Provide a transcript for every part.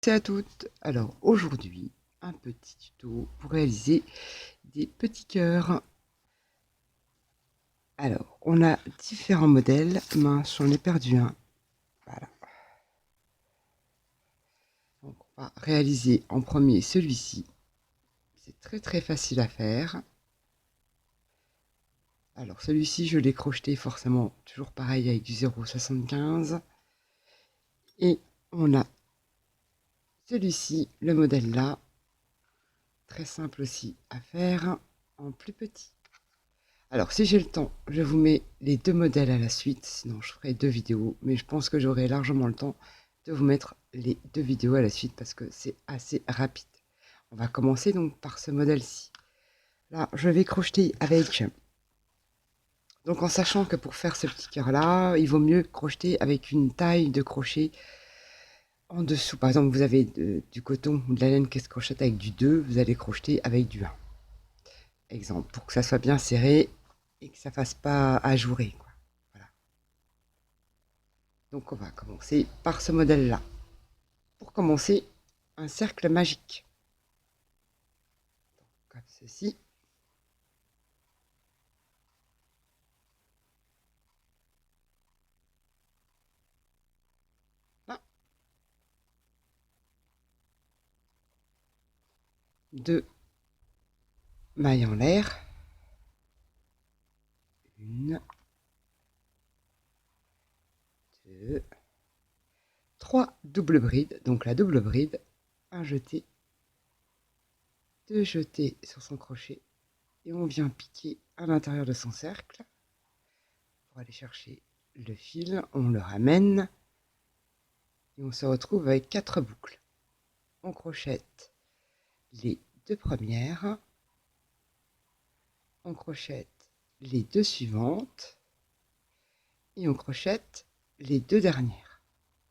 Salut à toutes. Alors aujourd'hui, un petit tuto pour réaliser des petits cœurs. Alors, on a différents modèles. Mince, j'en ai perdu un. Voilà. Donc, on va réaliser en premier celui-ci. C'est très facile à faire. Alors, celui-ci, je l'ai crocheté forcément toujours pareil avec du 0,75. Et on a celui-ci, le modèle là. Très simple aussi à faire en plus petit. Alors, si j'ai le temps, je vous mets les deux modèles à la suite, sinon je ferai deux vidéos, mais je pense que j'aurai largement le temps de vous mettre les deux vidéos à la suite parce que c'est assez rapide. On va commencer donc par ce modèle-ci. Là, je vais crocheter avec... Donc, en sachant que pour faire ce petit cœur-là, il vaut mieux crocheter avec une taille de crochet en dessous. Par exemple, vous avez du coton ou de la laine qui se crochette avec du 2, vous allez crocheter avec du 1. Exemple, pour que ça soit bien serré et que ça fasse pas ajourer, quoi. Voilà. Donc on va commencer par ce modèle-là. Pour commencer, un cercle magique. Comme ceci. Là. Deux mailles en l'air. Une, deux, trois doubles brides. Donc la double bride, un jeté, deux jetés sur son crochet. Et on vient piquer à l'intérieur de son cercle. Pour aller chercher le fil, on le ramène. Et on se retrouve avec 4 boucles. On crochette les deux premières. On crochette les deux suivantes. Et on crochette les deux dernières.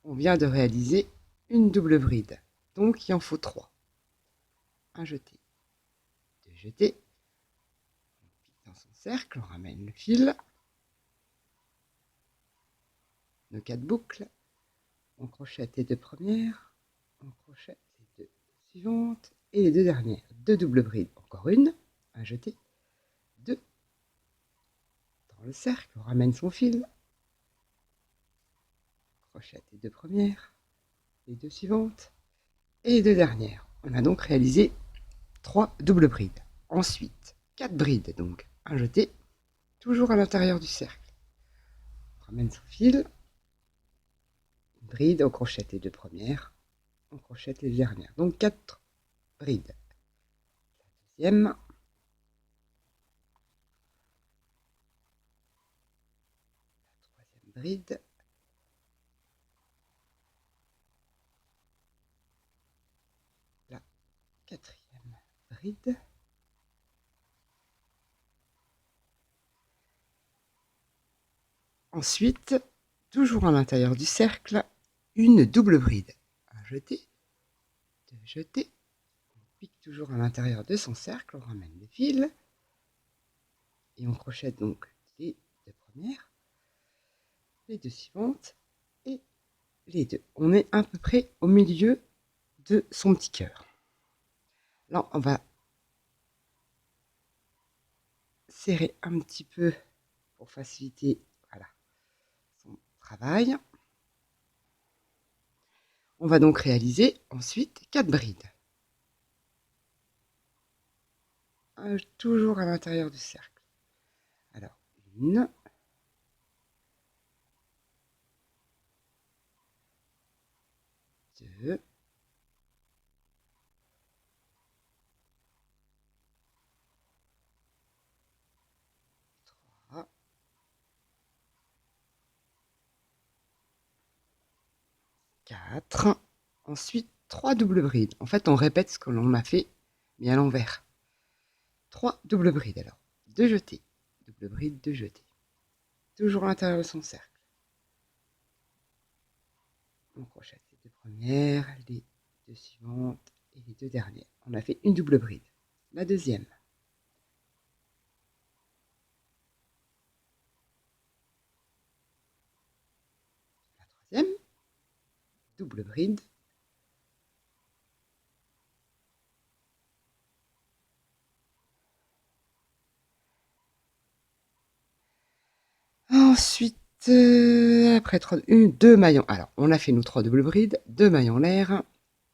On vient de réaliser une double bride, donc il en faut 3. Un jeté, deux jetés, on pique dans son cercle, on ramène le fil, nos 4 boucles, on crochette les deux premières, on crochette les deux suivantes et les deux dernières. Deux doubles brides, encore une, un jeté, deux, dans le cercle, on ramène son fil, crochette les deux premières, les deux suivantes et les deux dernières. On a donc réalisé 3 doubles brides. Ensuite, 4 brides, donc un jeté, toujours à l'intérieur du cercle. On ramène son fil, une bride, on crochette les deux premières, on crochette les dernières. Donc 4 brides. La deuxième, la troisième bride, la quatrième bride, ensuite, toujours à l'intérieur du cercle, une double bride. Un jeté, deux jetés, on pique toujours à l'intérieur de son cercle, on ramène le fil, et on crochette donc les deux premières, les deux suivantes, et les deux. On est à peu près au milieu de son petit cœur. Là, on va serrer un petit peu pour faciliter voilà, son travail. On va donc réaliser ensuite 4 brides. Toujours à l'intérieur du cercle. Alors, une, deux, trois, quatre. Ensuite, 3 doubles brides. En fait, on répète ce que l'on a fait, mais à l'envers. 3 doubles brides alors. 2 jetés. Double bride, 2 jetés. Toujours à l'intérieur de son cercle. On crochette les deux premières, les deux suivantes et les deux dernières. On a fait une double bride. La deuxième. La troisième. Double bride. Ensuite, après 2 mailles, alors on a fait nos 3 double brides, 2 mailles en l'air,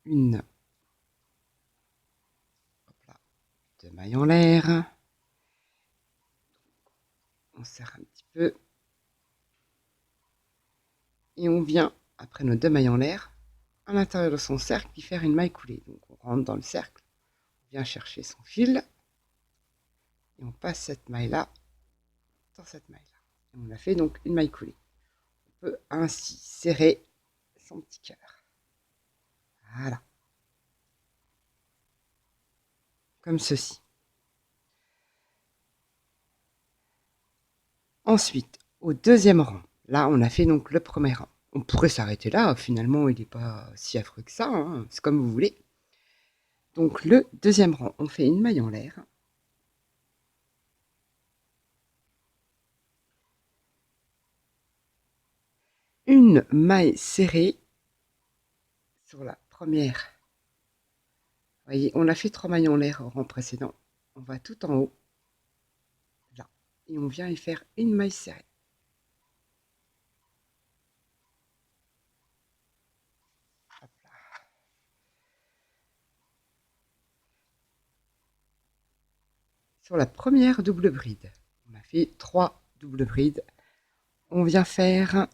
2 mailles en l'air, on serre un petit peu, et on vient, après nos 2 mailles en l'air, à l'intérieur de son cercle, y faire une maille coulée. Donc on rentre dans le cercle, on vient chercher son fil, et on passe cette maille-là dans cette maille-là. Et on a fait donc une maille coulée. On peut ainsi serrer son petit cœur. Voilà. Comme ceci. Ensuite, au deuxième rang, là on a fait donc le premier rang. On pourrait s'arrêter là, finalement il n'est pas si affreux que ça, hein, c'est comme vous voulez. Donc le deuxième rang, on fait une maille en l'air. Une maille serrée sur la première. Vous voyez, on a fait 3 mailles en l'air au rang précédent. On va tout en haut, là, et on vient y faire une maille serrée. Hop là. Sur la première double bride, on a fait 3 doubles brides. On vient faire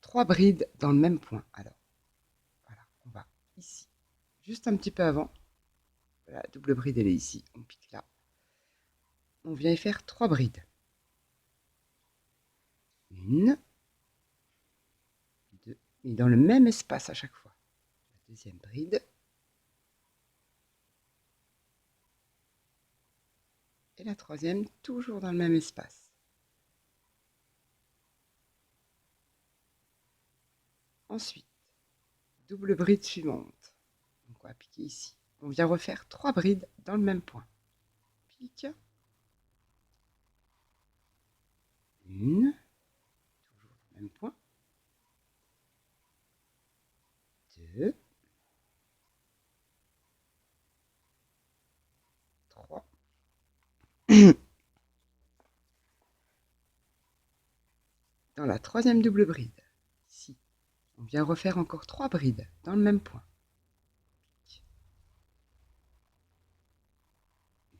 3 brides dans le même point. Alors, voilà, on va ici, juste un petit peu avant. La double bride, elle est ici, on pique là. On vient y faire 3 brides. 1, 2, et dans le même espace à chaque fois. La deuxième bride. Et la troisième, toujours dans le même espace. Ensuite, double bride suivante. Donc on va piquer ici. On vient refaire 3 brides dans le même point. Pique. 1, toujours dans le même point. 2, 3. Dans la troisième double bride, ici, on vient refaire encore 3 brides dans le même point.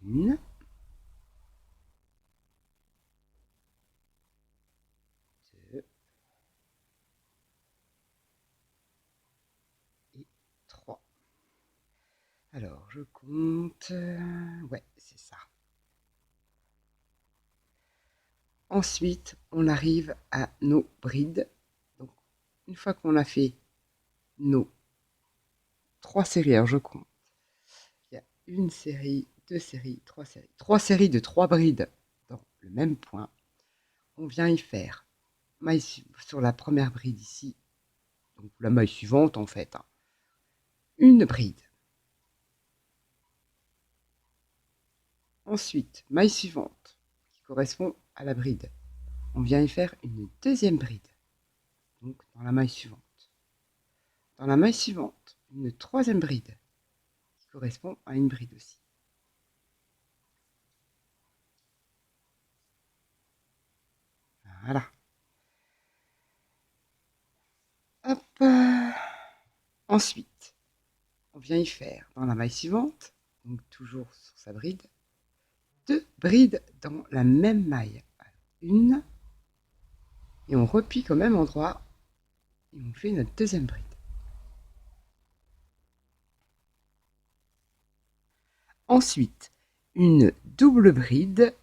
1, 2 et 3. Alors, je compte. Ouais, c'est ça. Ensuite, on arrive à nos brides. Donc, une fois qu'on a fait nos 3 séries, alors je compte. Il y a une série, 2 séries, 3 séries. 3 séries de 3 brides dans le même point. On vient y faire maille sur la première bride ici. Donc, la maille suivante, en fait. Une bride. Ensuite, maille suivante, qui correspond à la bride. On vient y faire une deuxième bride. Donc, dans la maille suivante. Dans la maille suivante, une troisième bride, qui correspond à une bride aussi. Voilà. Hop. Ensuite, on vient y faire, dans la maille suivante, donc toujours sur sa bride, 2 brides dans la même maille. Une, et on repique au même endroit, et on fait notre deuxième bride. Ensuite, une double bride.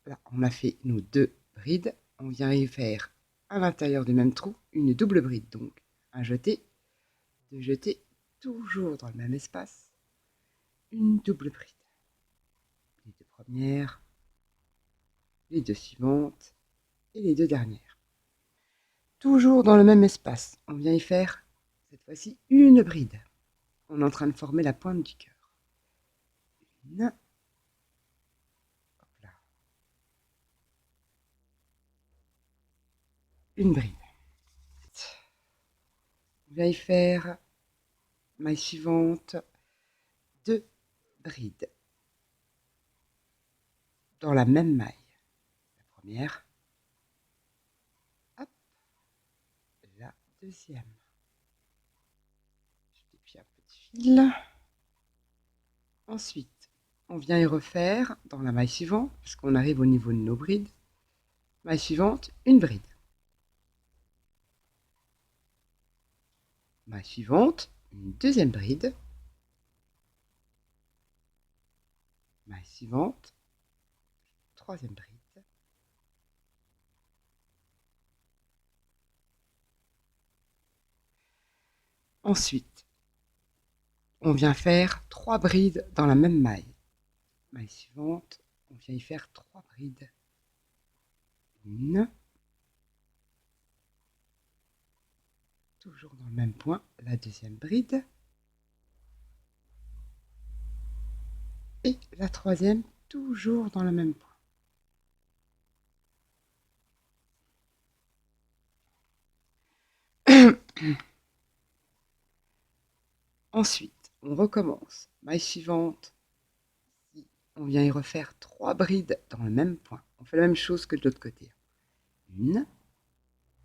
Là, on a fait nos 2 brides. On vient y faire à l'intérieur du même trou une double bride. Donc, un jeté, 2 jetés, toujours dans le même espace, une double bride. Les 2 premières, les 2 suivantes et les 2 dernières. Toujours dans le même espace, on vient y faire cette fois-ci une bride. On est en train de former la pointe du cœur. Une. Hop là. Une bride. On vient y faire maille suivante, 2 brides. dans la même maille. La première, hop, la deuxième. Je déplie un petit fil. Ensuite, on vient y refaire dans la maille suivante, parce qu'on arrive au niveau de nos brides. Maille suivante, une bride. Maille suivante, une deuxième bride. Maille suivante, troisième bride. Ensuite, on vient faire 3 brides dans la même maille. Maille suivante, on vient y faire 3 brides. Une, toujours dans le même point, la deuxième bride. Et la troisième, toujours dans le même point. Ensuite, on recommence. Maille suivante, on vient y refaire 3 brides dans le même point. On fait la même chose que de l'autre côté. Une,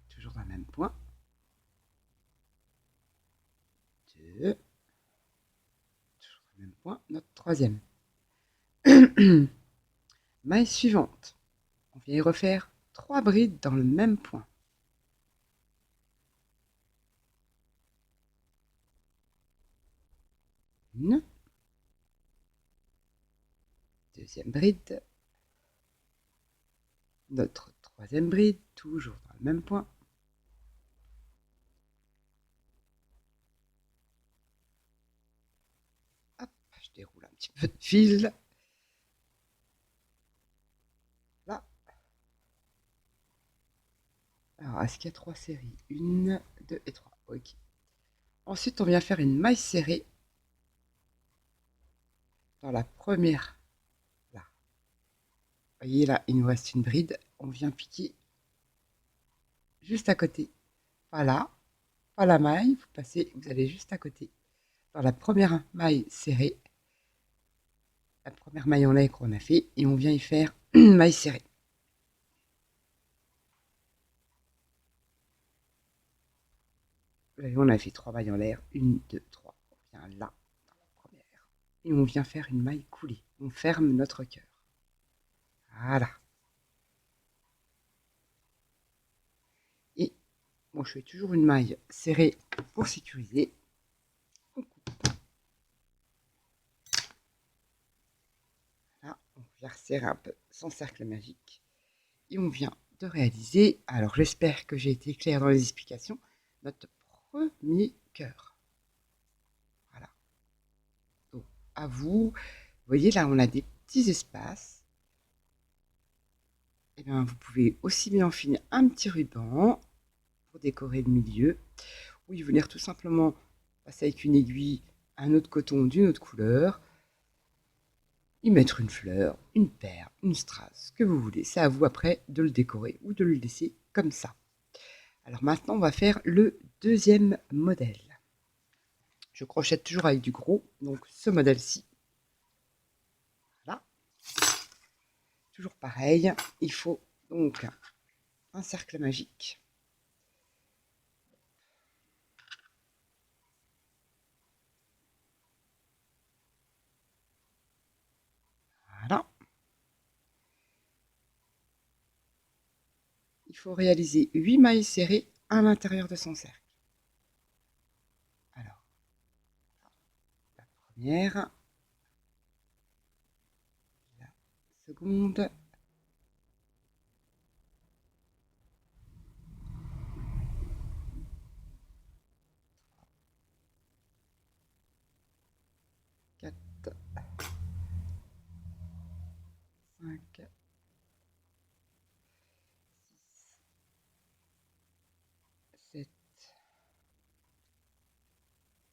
toujours dans le même point. Deux, toujours dans le même point. Notre troisième. Maille suivante, on vient y refaire 3 brides dans le même point. Une, deuxième bride, notre troisième bride, toujours dans le même point. Hop, je déroule un petit peu de fil. Là. Alors, est-ce qu'il y a 3 séries? 1, 2 et 3. Ok. Ensuite, on vient faire une maille serrée dans la première. Là. Vous voyez, là, il nous reste une bride. On vient piquer juste à côté. Voilà. Pas la maille, vous passez, vous allez juste à côté. Dans la première maille serrée, la première maille en lait qu'on a fait, et on vient y faire une maille serrée. Vous voyez, on a fait 3 mailles en l'air, 1, 2, 3. On vient là, dans la première, et on vient faire une maille coulée. On ferme notre cœur. Voilà. Et bon, je fais toujours une maille serrée pour sécuriser. On coupe. Là, on vient resserrer un peu son cercle magique. Et on vient de réaliser, alors j'espère que j'ai été claire dans les explications, notre premier cœur. Voilà. Donc, à vous. Vous voyez, là, on a des petits espaces. Et bien, vous pouvez aussi bien enfiler un petit ruban pour décorer le milieu, ou y venir tout simplement passer avec une aiguille un autre coton d'une autre couleur, y mettre une fleur, une perle, une strass, ce que vous voulez. C'est à vous après de le décorer ou de le laisser comme ça. Alors maintenant, on va faire le deuxième modèle. Je crochète toujours avec du gros, donc ce modèle-ci. Voilà. Toujours pareil, il faut donc un cercle magique. Voilà. Il faut réaliser 8 mailles serrées à l'intérieur de son cercle. Alors, la première, la seconde, quatre, 5, 6, 7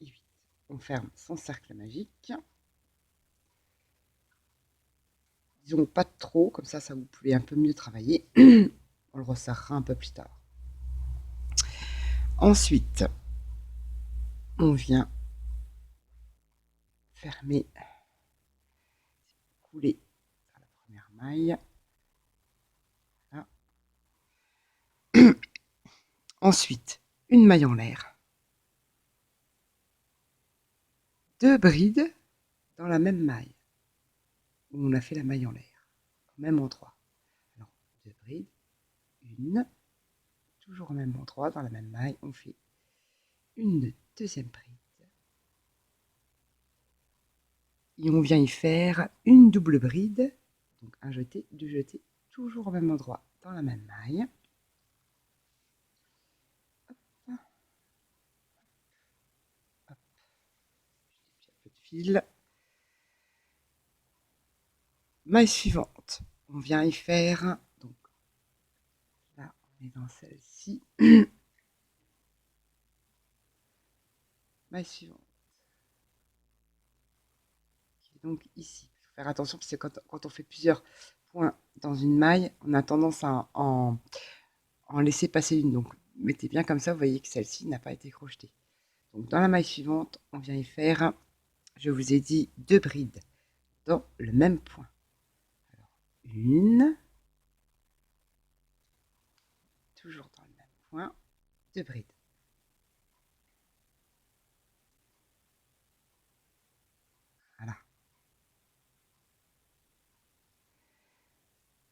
et 8. On ferme son cercle magique. Disons pas trop, comme ça vous pouvez un peu mieux travailler. On le resserrera un peu plus tard. Ensuite, on vient fermer, couler à la première maille. Voilà. Ensuite, une maille en l'air. 2 brides dans la même maille où on a fait la maille en l'air, au même endroit. Alors, 2 brides, une, toujours au même endroit, dans la même maille, on fait une deuxième bride. Et on vient y faire une double bride, donc un jeté, 2 jetés, toujours au même endroit, dans la même maille. Hop. Hop. Un peu de fil. Maille suivante, on vient y faire, donc là on est dans celle-ci. Maille suivante, qui est donc ici. Il faut faire attention parce que quand on fait plusieurs points dans une maille, on a tendance à en laisser passer une. Donc mettez bien comme ça, vous voyez que celle-ci n'a pas été crochetée. Donc dans la maille suivante, on vient y faire, je vous ai dit, 2 brides dans le même point. Alors, une, toujours dans le même point, 2 brides. Voilà.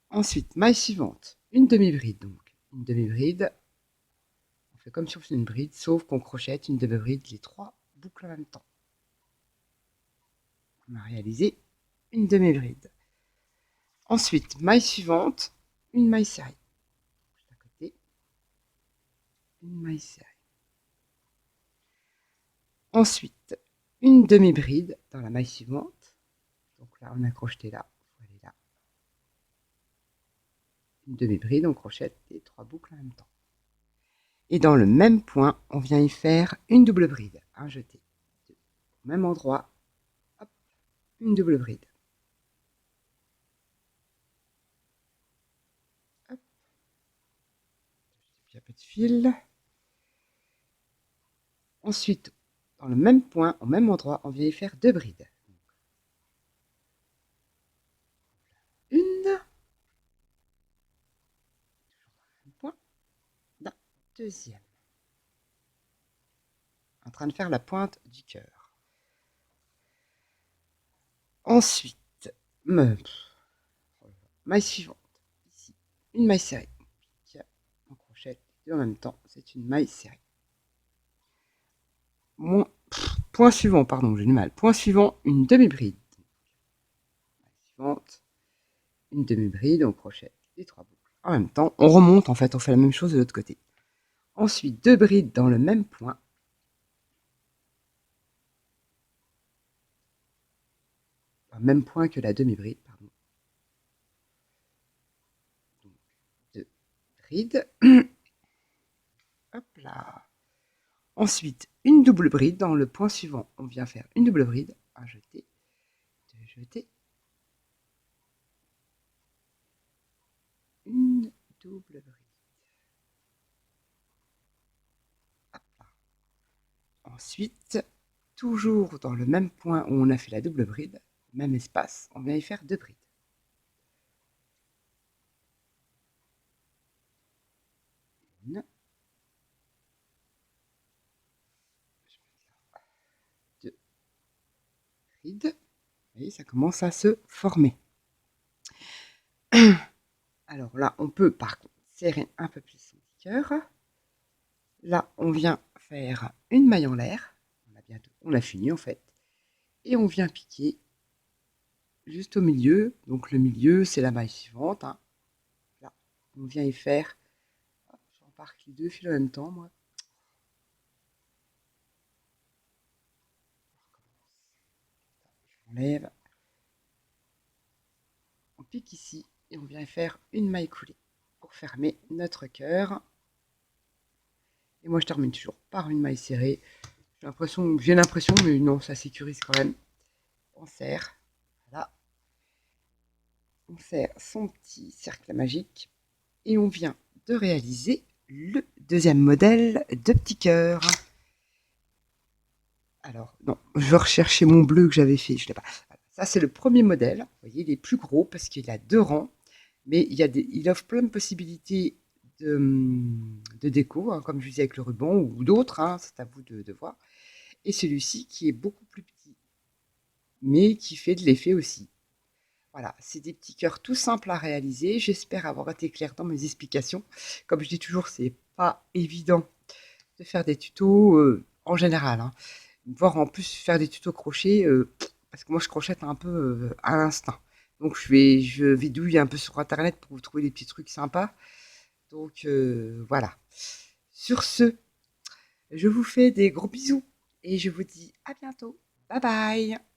Ensuite, maille suivante, une demi-bride. Donc, une demi-bride, on fait comme si on faisait une bride, sauf qu'on crochette une demi-bride, les 3 boucles en même temps. On a réalisé une demi-bride. Ensuite, maille suivante, une maille serrée. À côté, une maille serrée. Ensuite, une demi-bride dans la maille suivante. Donc là, on a crocheté là, il faut aller là. Une demi-bride, on crochette les 3 boucles en même temps. Et dans le même point, on vient y faire une double bride, un jeté. Au même endroit, hop, une double bride. Hop. Puis un peu de fil. Ensuite, dans le même point, au même endroit, on vient y faire 2 brides. Une, point, la deuxième. En train de faire la pointe du cœur. Ensuite, maille suivante, ici, une maille serrée. On crochette les deux en même temps, c'est une maille serrée. Point suivant, pardon, j'ai du mal. Point suivant, une demi-bride. Maille suivante, une demi-bride, on crochette les 3 boucles. En même temps, on remonte, en fait, on fait la même chose de l'autre côté. Ensuite, 2 brides dans le même point. Même point que la demi-bride, pardon. Donc, 2 brides. Hop là. Ensuite, une double bride dans le point suivant. On vient faire une double bride, un jeté, 2 jetés, une double bride. Hop là. Ensuite, toujours dans le même point où on a fait la double bride, même espace, on vient y faire 2 brides. Une, 2 brides. Vous voyez, ça commence à se former. Alors là, on peut par contre serrer un peu plus son cœur. Là, on vient faire une maille en l'air. On a fini en fait. Et on vient piquer juste au milieu. Donc le milieu, c'est la maille suivante. Hein. Là, on vient y faire. J'embarque les 2 fils en même temps, moi. J'enlève. On pique ici et on vient faire une maille coulée pour fermer notre cœur. Et moi, je termine toujours par une maille serrée. J'ai l'impression, mais non, ça sécurise quand même. On serre. Voilà. On serre son petit cercle magique. Et on vient de réaliser le deuxième modèle de petit cœur. Alors, non, je vais rechercher mon bleu que j'avais fait. Je l'ai pas. Ça, c'est le premier modèle. Vous voyez, il est plus gros parce qu'il a 2 rangs, mais il offre plein de possibilités de déco, hein, comme je disais avec le ruban ou d'autres, hein, c'est à vous de voir. Et celui-ci qui est beaucoup plus petit, mais qui fait de l'effet aussi. Voilà, c'est des petits cœurs tout simples à réaliser. J'espère avoir été claire dans mes explications. Comme je dis toujours, c'est pas évident de faire des tutos en général, hein. Voire en plus faire des tutos crochet, parce que moi je crochette un peu à l'instinct. Donc je vidouille un peu sur internet pour vous trouver des petits trucs sympas. Donc voilà. Sur ce, je vous fais des gros bisous et je vous dis à bientôt. Bye bye.